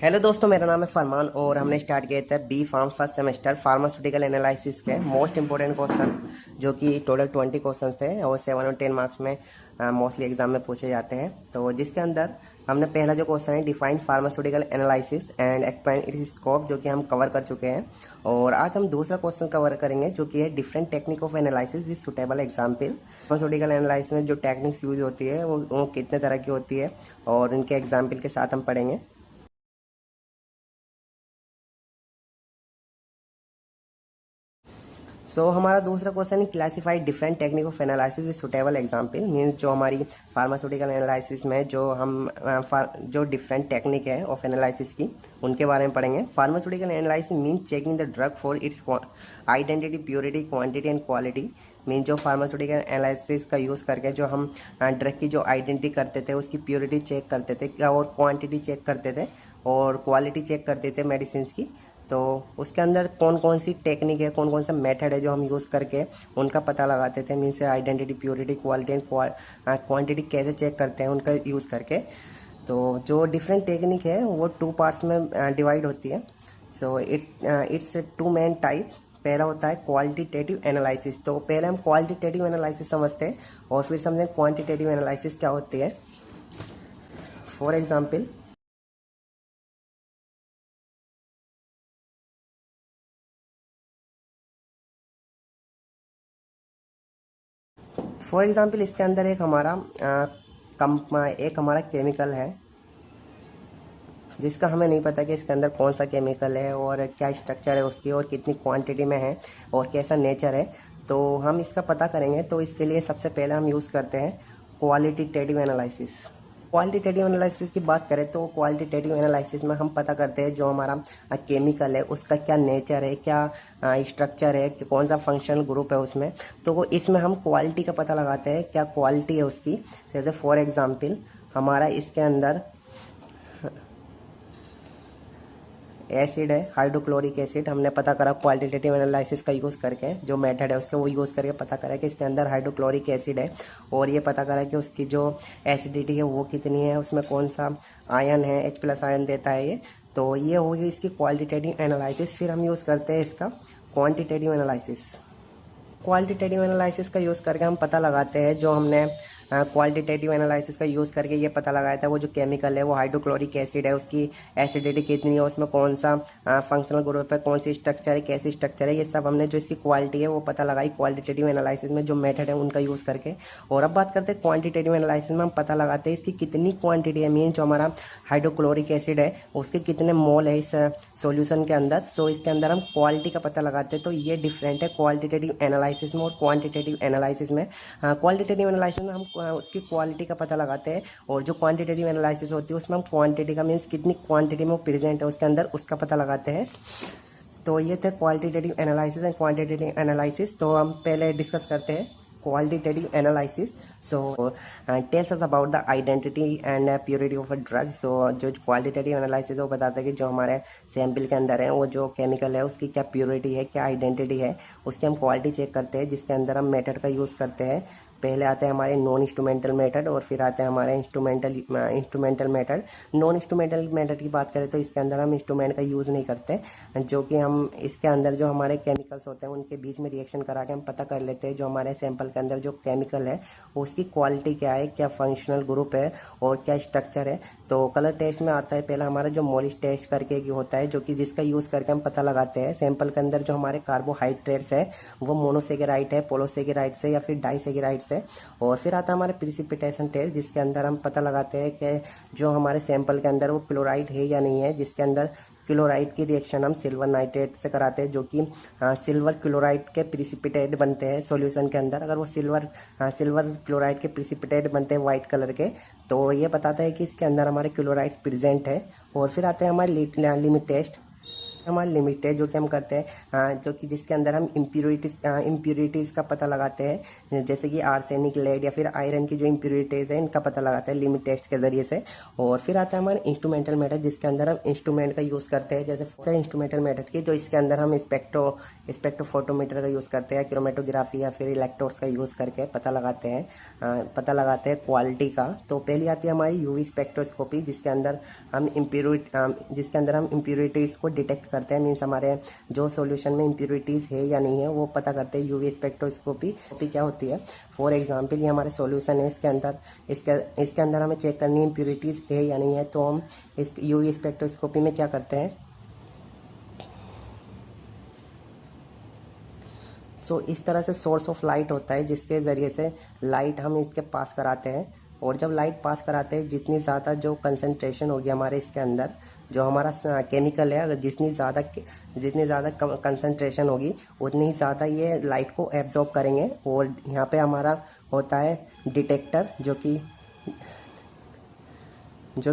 Hello दोस्तों, मेरा नाम है फरमान और हमने स्टार्ट किया था B pharm first semester pharmaceutical analysis के मोस्ट इंपॉर्टेंट क्वेश्चन, जो कि टोटल 20 क्वेश्चन थे और 7 और 10 मार्क्स में मोस्टली एग्जाम में पूछे जाते हैं। तो जिसके अंदर हमने पहला जो क्वेश्चन है define pharmaceutical analysis and explain it's scope, जो कि हम कवर कर चुके हैं। और आज हम दूसरा क्वेश्चन कवर करेंगे, जो कि है different technique of analysis with suitable example. Pharmaceutical analysis में जो टेक्निक्स यूज होती है वो कितने तरह की होती है और उनके एग्जाम्पल के साथ हम पढ़ेंगे। हमारा दूसरा क्वेश्चन है classified different technique of analysis with suitable example. Means जो हमारी फार्मास्यूटिकल एनालिसिस में जो डिफरेंट टेक्निक है ऑफ एनालिसिस की, उनके बारे में पढ़ेंगे। Pharmaceutical analysis means checking the drug for its identity, purity, quantity and quality. Mean जो फार्मास्यूटिकल एनालिसिस का यूज़ करके जो हम ड्रग की जो आइडेंटिटी करते थे, उसकी प्योरिटी चेक करते थे और क्वांटिटी चेक करते थे और क्वालिटी चेक करते थे मेडिसिन की। तो उसके अंदर कौन कौन सी टेक्निक है, कौन कौन सा मेथड है जो हम यूज़ करके उनका पता लगाते थे। Means identity, purity, quality and quantity कैसे चेक करते हैं उनका यूज़ करके। तो जो डिफरेंट टेक्निक है वो 2 पार्ट्स में डिवाइड होती है। It's 2 main types. पहला होता है क्वालिटेटिव एनालिसिस। तो पहले हम क्वालिटेटिव एनालिसिस समझते हैं और फिर समझें क्वांटिटेटिव एनालिसिस क्या होती है। फॉर एग्जाम्पल, इसके अंदर एक हमारा केमिकल है जिसका हमें नहीं पता कि इसके अंदर कौन सा केमिकल है और क्या स्ट्रक्चर है उसकी और कितनी क्वांटिटी में है और कैसा नेचर है। तो हम इसका पता करेंगे, तो इसके लिए सबसे पहले हम यूज़ करते हैं क्वालिटेटिव एनालिसिस। क्वालिटेटिव एनालिसिस की बात करें तो क्वालिटेटिव एनालिसिस में हम पता करते हैं जो हमारा केमिकल है उसका क्या नेचर है, क्या स्ट्रक्चर है, कि कौन सा फंक्शनल ग्रुप है उसमें। तो इसमें हम क्वालिटी का पता लगाते हैं, क्या क्वालिटी है उसकी। जैसे फॉर एग्जांपल हमारा इसके अंदर एसिड है, हाइड्रोक्लोरिक एसिड। हमने पता करा क्वालिटेटिव एनालिसिस का यूज़ करके, जो मेथड है उसके वो यूज़ करके पता करा कि इसके अंदर हाइड्रोक्लोरिक एसिड है और ये पता करा कि उसकी जो एसिडिटी है वो कितनी है, उसमें कौन सा आयन है, H+ आयन देता है ये। तो ये होगी इसकी क्वालिटेटिव एनालिसिस। फिर हम यूज़ करते हैं इसका क्वान्टिटेटिव एनालिसिस। क्वालिटेटिव एनालिसिस का यूज़ करके हम पता लगाते हैं, जो हमने क्वालिटेटिव एनालिसिस का यूज़ करके ये पता लगाया था वो जो केमिकल है वो हाइड्रोक्लोरिक एसिड है, उसकी एसिडिटी कितनी है, उसमें कौन सा फंक्शनल ग्रुप है, कौन सी स्ट्रक्चर है, कैसी स्ट्रक्चर है, ये सब हमने जो इसकी क्वालिटी है वो पता लगाई क्वालिटेटिव एनालिसिस में जो मेथड है उनका यूज़ करके। और अब बात करते हैं क्वान्टिटेटिव एनालिसिस में हम पता लगाते हैं इसकी कितनी क्वान्टिटी है। मीन जो हमारा हाइड्रोक्लोरिक एसिड है उसके कितने मोल है इस सॉल्यूशन के अंदर। सो इसके अंदर हम क्वालिटी का पता लगाते हैं। तो ये डिफरेंट है क्वालिटेटिव एनालिसिस में और क्वांटिटेटिव एनालिसिस में। क्वालिटेटिव एनालिसिस में हम उसकी क्वालिटी का पता लगाते हैं और जो क्वांटिटेटिव एनालिसिस होती है उसमें हम क्वांटिटी का मीन्स कितनी क्वांटिटी में वो प्रेजेंट है उसके अंदर, उसका पता लगाते हैं। तो ये थे qualitative analysis and quantitative analysis. तो हम पहले डिस्कस करते हैं qualitative analysis. Tells us about the identity and purity of a drug. जो qualitative analysis है वो बताता है कि जो हमारे सैंपल के अंदर है वो जो केमिकल है उसकी क्या प्योरिटी है, क्या आइडेंटिटी है, उसकी हम क्वालिटी चेक करते हैं। जिसके अंदर हम मेथड का यूज़ करते हैं। पहले आते हैं हमारे नॉन इंस्ट्रूमेंटल मेथड और फिर आते हैं हमारे instrumental method. Non instrumental method की बात करें तो इसके अंदर हम इंस्ट्रूमेंट का यूज़ नहीं करते, जो कि हम इसके अंदर जो हमारे केमिकल्स होते हैं उनके बीच में रिएक्शन करा के हम पता कर लेते हैं जो हमारे सैंपल के अंदर जो केमिकल है उसकी क्वालिटी क्या है, क्या फंक्शनल ग्रुप है और क्या स्ट्रक्चर है। तो कलर टेस्ट में आता है पहला हमारा जो मोलिश टेस्ट करके होता है, जो कि जिसका यूज़ करके हम पता लगाते हैं सैंपल के अंदर जो हमारे कार्बोहाइड्रेट्स है वो मोनोसेकेराइड है, पोलोसेकेराइड से या फिर डाइसेकेराइड से। और फिर आता है हमारे प्रिसिपिटेशन टेस्ट, जिसके अंदर हम पता लगाते हैं कि जो हमारे सैंपल के अंदर वो क्लोराइड है या नहीं है। जिसके अंदर क्लोराइड की रिएक्शन हम सिल्वर नाइट्रेट से कराते हैं, जो कि सिल्वर क्लोराइड के प्रिसिपिटेट बनते हैं सॉल्यूशन के अंदर। अगर वो सिल्वर क्लोराइड के प्रिसिपिटेट बनते हैं वाइट कलर के, तो ये बताता है कि इसके अंदर हमारे क्लोराइड प्रेजेंट है। और फिर आते हैं हमारे लिमिट टेस्ट। हमारी लिमिट है जो कि हम करते हैं, जो कि जिसके अंदर हम इम्प्योरिटीज़ का पता लगाते हैं, जैसे कि आर्सेनिक, लेड या फिर आयरन की जो इम्प्योरिटीज़ है इनका पता लगाते हैं लिमिट टेस्ट के ज़रिए से। और फिर आता है हमारा इंस्ट्रूमेंटल मेथड, जिसके अंदर हम इंस्ट्रूमेंट का यूज़ करते हैं, जैसे इंस्ट्रूमेंटल मेथड की जो इसके अंदर हम स्पेक्ट्रोफोटोमीटर का यूज़ करते हैं, क्रोमेटोग्राफी या फिर इलेक्ट्रोड्स का यूज़ करके पता लगाते हैं क्वालिटी का। तो पहली आती है हमारी यूवी स्पेक्ट्रोस्कोपी, जिसके अंदर हम इम्प्योरिटीज़ को डिटेक्ट करते हैं, मीन्स हमारे जो सॉल्यूशन में इम्प्योरिटीज़ है या नहीं है वो पता करते हैं। यूवी स्पेक्ट्रोस्कोपी क्या होती है, फॉर एग्जांपल ये हमारे सॉल्यूशन है, इसके अंदर हमें चेक करनी है इम्प्योरिटीज़ है या नहीं है, तो हम इस यूवी स्पेक्ट्रोस्कोपी में क्या करते हैं, इस तरह से सोर्स ऑफ लाइट होता है जिसके ज़रिए से लाइट हम इसके पास कराते हैं। और जब लाइट पास कराते हैं, जितनी ज़्यादा जो कंसंट्रेशन होगी हमारे इसके अंदर जो हमारा केमिकल है, अगर जितनी ज़्यादा कंसंट्रेशन होगी उतनी ही ज़्यादा ये लाइट को एब्जॉर्ब करेंगे। और यहाँ पे हमारा होता है डिटेक्टर, जो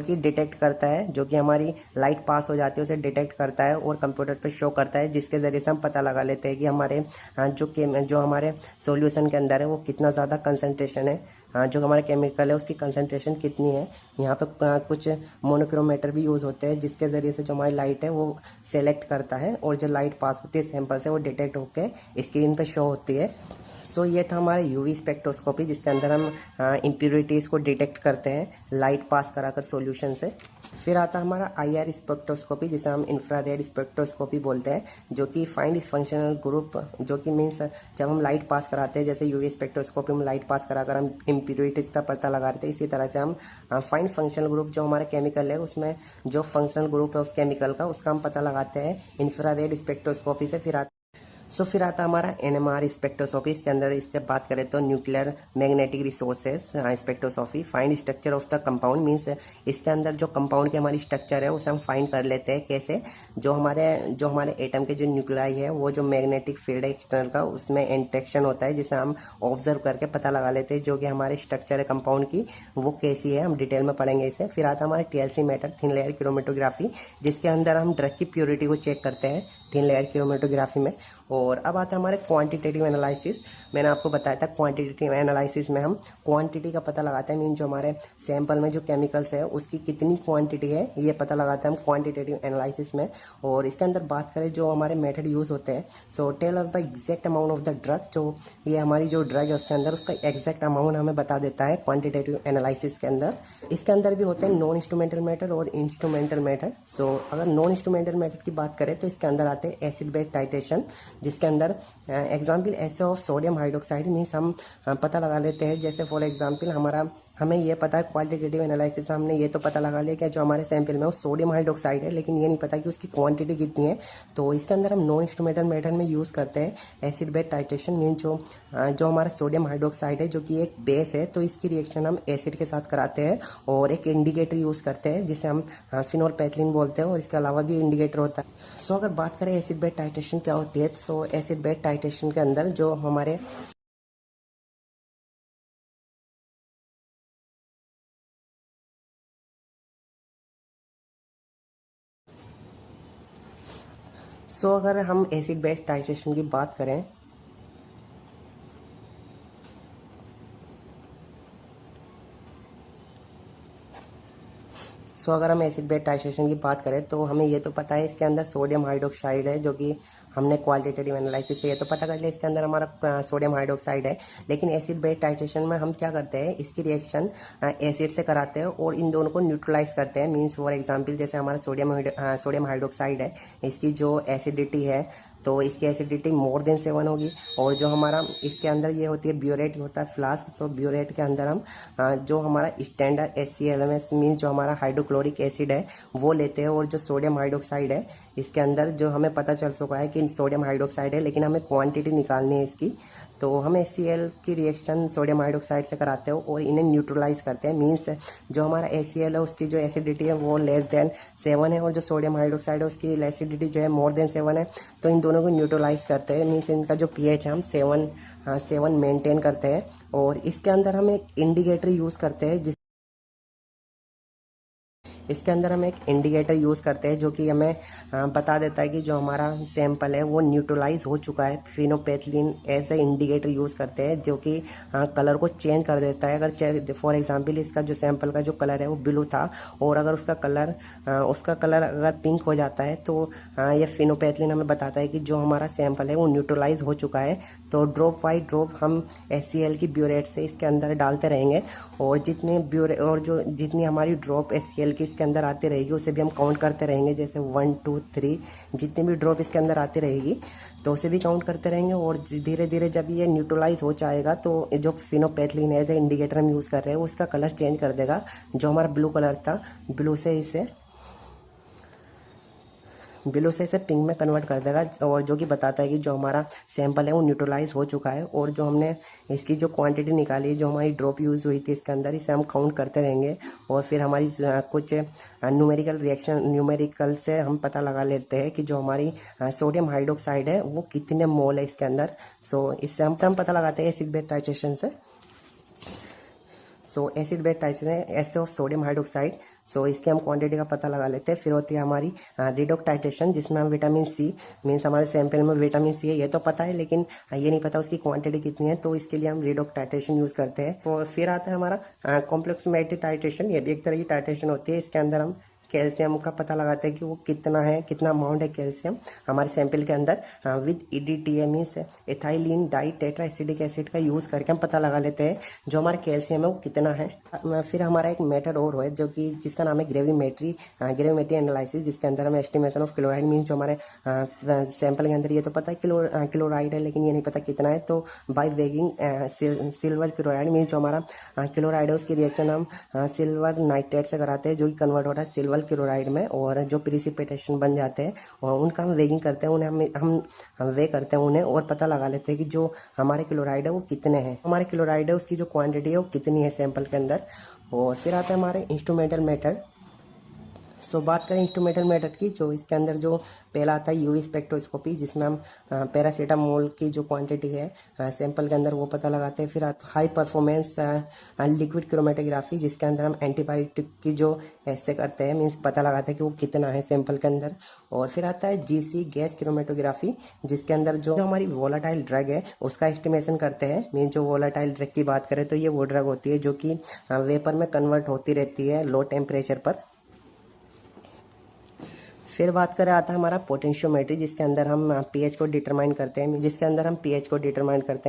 कि डिटेक्ट करता है, जो कि हमारी लाइट पास हो जाती है उसे डिटेक्ट करता है और कंप्यूटर पे शो करता है, जिसके ज़रिए से हम पता लगा लेते हैं कि हमारे जो हमारे सॉल्यूशन के अंदर है वो कितना ज़्यादा कंसंट्रेशन है, जो हमारा केमिकल है उसकी कंसंट्रेशन कितनी है। यहाँ पे कुछ मोनोक्रोमेटर भी यूज़ होते हैं, जिसके ज़रिए से जो हमारी लाइट है वो सेलेक्ट करता है और जो लाइट पास होती है सैंपल से वो डिटेक्ट होकर स्क्रीन पर शो होती है। ये था हमारा यूवी स्पेक्ट्रोस्कोपी, जिसके अंदर हम इम्प्योरिटीज़ को डिटेक्ट करते हैं लाइट पास कराकर सॉल्यूशन से। फिर आता है हमारा आईआर स्पेक्ट्रोस्कोपी, जिसे हम इंफ्रारेड स्पेक्ट्रोस्कोपी बोलते हैं, जो कि फाइंड इस फंक्शनल ग्रुप, जो कि मीन्स जब हम लाइट पास कराते हैं, जैसे यूवी स्पेक्ट्रोस्कोपी में लाइट पास कराकर हम इम्प्योरिटीज़ का पता लगा रहे थे, इसी तरह से हम फाइंड फंक्शनल ग्रुप जो हमारा केमिकल है उसमें जो फंक्शनल ग्रुप है उस केमिकल का, उसका हम पता लगाते हैं इंफ्रारेड स्पेक्ट्रोस्कोपी से। फिर आता हमारा एनएमआर स्पेक्ट्रोस्कोपी, इसके अंदर इसके बात करें तो nuclear magnetic resources spectroscopy, find structure of the compound, means इसके अंदर जो कंपाउंड की हमारी स्ट्रक्चर है उसे हम फाइंड कर लेते हैं। कैसे, जो हमारे एटम के जो न्यूक्लियाई है वो जो मैग्नेटिक फील्ड है एक्सटर्नल का उसमें इंट्रैक्शन होता है, जिसे हम ऑब्जर्व करके पता लगा लेते हैं जो कि हमारे स्ट्रक्चर है कंपाउंड की वो कैसी है, हम डिटेल में पढ़ेंगे इसे। फिर आता हमारा TLC method, thin layer chromatography, जिसके अंदर हम ड्रग की प्योरिटी को चेक करते हैं थिन लेयर क्रोमेटोग्राफी में। और अब आता है हमारे क्वांटिटेटिव एनालिसिस। मैंने आपको बताया था क्वांटिटेटिव एनालिसिस में हम क्वांटिटी का पता लगाते हैं, मीन जो हमारे सैंपल में जो केमिकल्स है उसकी कितनी क्वांटिटी है ये पता लगाते हैं हम क्वांटिटेटिव एनालिसिस में। और इसके अंदर बात करें जो हमारे मेथड यूज़ होते हैं, tell us the exact amount of the drug, जो ये हमारी जो ड्रग है उसके अंदर उसका एग्जैक्ट अमाउंट हमें बता देता है क्वांटिटेटिव एनालिसिस के अंदर। इसके अंदर भी होते हैं नॉन इंस्ट्रूमेंटल मेथड और इंस्ट्रूमेंटल मेथड। अगर नॉन इंस्ट्रूमेंटल मेथड की बात करें तो इसके अंदर आते हैं एसिड बेस टाइट्रेशन, जिसके अंदर एग्जाम्पल ऐसे ऑफ सोडियम हाइड्रोक्साइड, मीन्स हम पता लगा लेते हैं, जैसे फॉर एग्जाम्पल हमें ये पता है क्वालिटेटिव एनालिसिस, हमने ये तो पता लगा लिया कि जो हमारे सैंपल में वो सोडियम हाइड्रोक्साइड है, लेकिन ये नहीं पता कि उसकी क्वांटिटी कितनी है। तो इसके अंदर हम नॉन इंस्ट्रूमेंटल मेथड में यूज़ करते हैं एसिड बेस टाइट्रेशन, मीन जो हमारा सोडियम हाइड्रोक्साइड है जो कि एक बेस है, तो इसकी रिएक्शन हम एसिड के साथ कराते हैं और एक इंडिकेटर यूज़ करते हैं जिसे हम फिनोल्फेथिलीन बोलते हैं, और इसके अलावा भी इंडिकेटर होता है। अगर बात करें एसिड बेस टाइट्रेशन क्या होती है, एसिड बेस टाइट्रेशन के अंदर जो हमारे अगर हम एसिड बेस टाइट्रेशन की बात करें अगर हम एसिड बेस टाइट्रेशन की बात करें तो हमें ये तो पता है इसके अंदर सोडियम हाइड्रोक्साइड है, जो कि हमने क्वालिटेटिव एनालिसिस से ये तो पता कर लिया इसके अंदर हमारा सोडियम हाइड्रोक्साइड है। लेकिन एसिड बेस टाइट्रेशन में हम क्या करते हैं, इसकी रिएक्शन एसिड से कराते हैं और इन दोनों को न्यूट्रलाइज करते हैं। मीन्स फॉर एग्जांपल जैसे हमारा सोडियम हाइड्रोक्साइड है, इसकी जो एसिडिटी है तो इसकी एसिडिटी मोर देन 7 होगी, और जो हमारा इसके अंदर ये होती है ब्यूरेट होता है फ्लास्क। ब्यूरेट के अंदर हम जो हमारा स्टैंडर्ड HClMS मीन्स जो हमारा हाइड्रोक्लोरिक एसिड है वो लेते हैं, और जो सोडियम हाइड्रोक्साइड है इसके अंदर जो हमें पता चल चुका है कि सोडियम हाइड्रोक्साइड है, लेकिन हमें क्वांटिटी निकालनी है इसकी, तो हम HCl की रिएक्शन सोडियम हाइड्रोक्साइड से कराते हो और इन्हें न्यूट्रलाइज करते हैं। मीन्स जो हमारा HCl है उसकी जो एसिडिटी है वो लेस देन 7 है, और जो सोडियम हाइड्रोक्साइड है उसकी एसिडिटी जो है मोर देन 7 है, तो इन दोनों को न्यूट्रलाइज करते हैं। मीन्स इनका जो pH है हम 7 मेंटेन करते हैं। और इसके अंदर हम एक इंडिकेटर यूज़ करते हैं इसके अंदर हम एक इंडिकेटर यूज़ करते हैं जो कि हमें बता देता है कि जो हमारा सैंपल है वो न्यूट्रलाइज हो चुका है। फिनोपैथिलीन एज ए इंडिकेटर यूज़ करते हैं जो कि कलर को चेंज कर देता है। अगर फॉर एग्जांपल इसका जो सैंपल का जो कलर है वो ब्लू था और अगर उसका कलर अगर पिंक हो जाता है तो ये फिनोपैथिलीन हमें बताता है कि जो हमारा सैंपल है वो न्यूट्रलाइज हो चुका है। तो ड्रॉप बाई ड्रॉप हम HCl की ब्यूरेट से इसके अंदर डालते रहेंगे और जितनी हमारी ड्रॉप HCl की इसके अंदर आती रहेगी उसे भी हम काउंट करते रहेंगे। जैसे 1 2 3 जितनी भी ड्रॉप इसके अंदर आती रहेगी तो उसे भी काउंट करते रहेंगे और धीरे धीरे जब ये न्यूट्रलाइज हो जाएगा तो जो फिनोपैथिलीन एज ए इंडिकेटर हम यूज़ कर रहे हैं उसका कलर चेंज कर देगा। जो हमारा ब्लू कलर था ब्लू से इसे पिंक में कन्वर्ट कर देगा और जो कि बताता है कि जो हमारा सैंपल है वो न्यूट्रलाइज हो चुका है। और जो हमने इसकी जो क्वांटिटी निकाली जो हमारी ड्रॉप यूज़ हुई थी इसके अंदर इसे हम काउंट करते रहेंगे और फिर हमारी कुछ न्यूमेरिकल से हम पता लगा लेते हैं कि जो हमारी सोडियम हाइड्रोक्साइड है वो कितने मोल है इसके अंदर। सो इससे हम पता लगाते हैं एसिड बेस टाइट्रेशन से। So acid base titration assay of sodium hydroxide. So इसके हम क्वांटिटी का पता लगा लेते हैं। फिर होती है हमारी रिडोक्स टाइट्रेशन जिसमें हम विटामिन सी मीन्स हमारे सैंपल में विटामिन सी है ये तो पता है लेकिन ये नहीं पता उसकी क्वांटिटी कितनी है तो इसके लिए हम रिडोक्स टाइट्रेशन यूज़ करते हैं। और फिर आता है हमारा कॉम्प्लेक्सोमेट्री टाइट्रेशन। ये भी एक तरह की टाइट्रेशन होती है। इसके अंदर हम कैल्शियम का पता लगाते हैं कि वो कितना अमाउंट है कैल्शियम हमारे सैंपल के अंदर with EDTA means ethylene di tetra acidic acid का यूज़ करके हम पता लगा लेते हैं जो हमारा कैल्शियम है वो कितना है। फिर हमारा एक मेथड और है जो कि जिसका नाम है ग्रेविमेट्री एनालिसिस जिसके अंदर हम एस्टिमेशन ऑफ क्लोराइड मीन्स जो हमारे सैंपल के अंदर ये तो पता है क्लोराइड है लेकिन ये नहीं पता कितना है। तो by weighing silver chloride means जो हमारा क्लोराइड है उसकी रिएक्शन हम सिल्वर नाइट्रेट से कराते हैं जो कि कन्वर्ट हो रहा है सिल्वर क्लोराइड में और जो प्रिसिपिटेशन बन जाते हैं और उनका हम वेगिंग करते हैं उन्हें हम वे करते हैं उन्हें और पता लगा लेते हैं कि जो हमारे क्लोराइड है वो कितने हैं हमारे क्लोराइड है उसकी जो क्वांटिटी है वो कितनी है सैंपल के अंदर। और फिर आता है हमारे इंस्ट्रूमेंटल मेथड। सो बात करें इंस्ट्रूमेंटल मेथड की जो इसके अंदर जो पहला आता है यूवी स्पेक्ट्रोस्कोपी जिसमें हम पैरासीटामोल की जो क्वांटिटी है सैंपल के अंदर वो पता लगाते हैं। फिर हाई परफॉर्मेंस लिक्विड क्रोमेटोग्राफी जिसके अंदर हम एंटीबायोटिक की जो ऐसे करते हैं मीन्स पता लगाते हैं कि वो कितना है सैंपल के अंदर। और फिर आता है GC गैस क्रोमेटोग्राफी जिसके अंदर जो हमारी वोलाटाइल ड्रग है उसका एस्टिमेशन करते हैं। मीन्स जो वोलाटाइल ड्रग की बात करें तो ये वो ड्रग होती है जो कि वेपर में कन्वर्ट होती रहती है लो टेम्परेचर पर। फिर बात करें आता है हमारा पोटेंशियोमेट्री जिसके अंदर हम pH को डिटरमाइन करते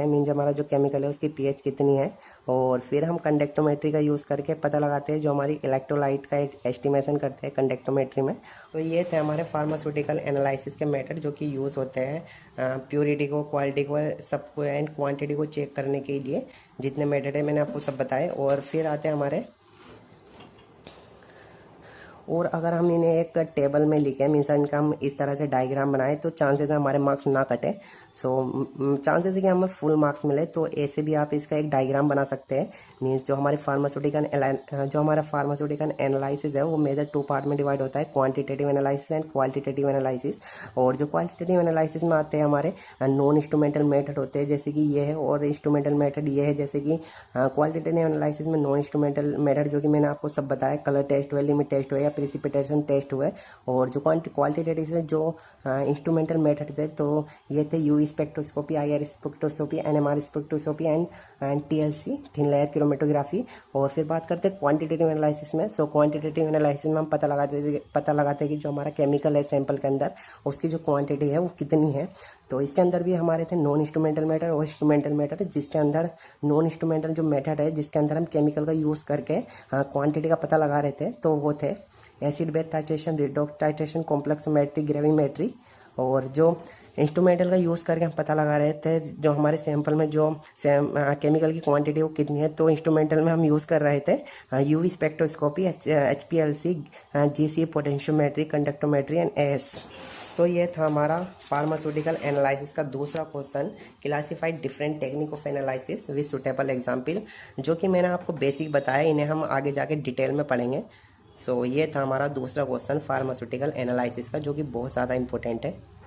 हैं मीन्स हमारा जो केमिकल है उसकी pH कितनी है। और फिर हम कंडक्टोमेट्री का यूज़ करके पता लगाते हैं जो हमारी इलेक्ट्रोलाइट का एस्टिमेशन करते हैं कंडक्टोमेट्री में। तो ये थे हमारे फार्मास्यूटिकल एनालिसिस के मेथड जो कि यूज़ होते हैं प्योरिटी को क्वालिटी को सबको एंड क्वान्टिटी को चेक करने के लिए। जितने मेथड है मैंने आपको सब बताए। और फिर आते हैं हमारे और अगर हम इन्हें एक टेबल में लिखें मीन्स इनका हम इस तरह से डायग्राम बनाए तो चांसेस है हमारे मार्क्स ना कटे। सो चांसेस है कि हमें फुल मार्क्स मिले। तो ऐसे भी आप इसका एक डायग्राम बना सकते हैं। मीन्स जो हमारा फार्मास्यूटिकल एनालिसिस है वो मेजर 2 पार्ट में डिवाइड होता है quantitative analysis and qualitative analysis. और जो क्वालिटेटिव एनालिसिस में आते हैं हमारे नॉन इंस्ट्रूमेंटल मेथड होते हैं जैसे कि ये है और इंस्ट्रूमेंटल मेथड ये है। जैसे कि क्वालिटेटिव एनालिसिस में नॉन इंस्ट्रूमेंटल मेथड जो कि मैंने आपको सब बताया कलर टेस्ट हुआ लिमिट टेस्ट हुआ या प्रिसिपिटेशन टेस्ट हुए। और जो क्वालिटेटिव से जो इंस्ट्रूमेंटल मेथड थे तो ये थे UV spectroscopy IR spectroscopy NMR spectroscopy and TLC thin layer chromatography. और फिर बात करते हैं क्वांटिटेटिव एनालिसिस में। सो क्वांटिटेटिव एनालिसिस में हम पता लगाते हैं कि जो हमारा केमिकल है सैंपल के अंदर उसकी जो क्वांटिटी है वो कितनी है। तो इसके अंदर भी हमारे थे नॉन इंस्ट्रूमेंटल मेथड और इंस्ट्रूमेंटल मेथड जिसके अंदर नॉन इंस्ट्रूमेंटल जो मेथड है जिसके अंदर हम केमिकल का यूज़ करके क्वांटिटी का पता लगा रहे थे तो वो थे acid base titration redox titration कॉम्प्लेक्सोमेट्री gravimetry. और जो इंस्ट्रूमेंटल का यूज़ करके हम पता लगा रहे थे जो हमारे सैंपल में जो केमिकल की क्वांटिटी वो कितनी है तो इंस्ट्रूमेंटल में हम यूज़ कर रहे थे UV spectroscopy HPLC GC potentiometry conductometry and AS। So ये था हमारा फार्मास्यूटिकल एनालिसिस का दूसरा question classified different technique of analysis with suitable example जो कि मैंने आपको बेसिक बताया इन्हें हम आगे जाके डिटेल में पढ़ेंगे। सो ये था हमारा दूसरा क्वेश्चन फार्मास्यूटिकल एनालिसिस का जो कि बहुत ज़्यादा इंपॉर्टेंट है।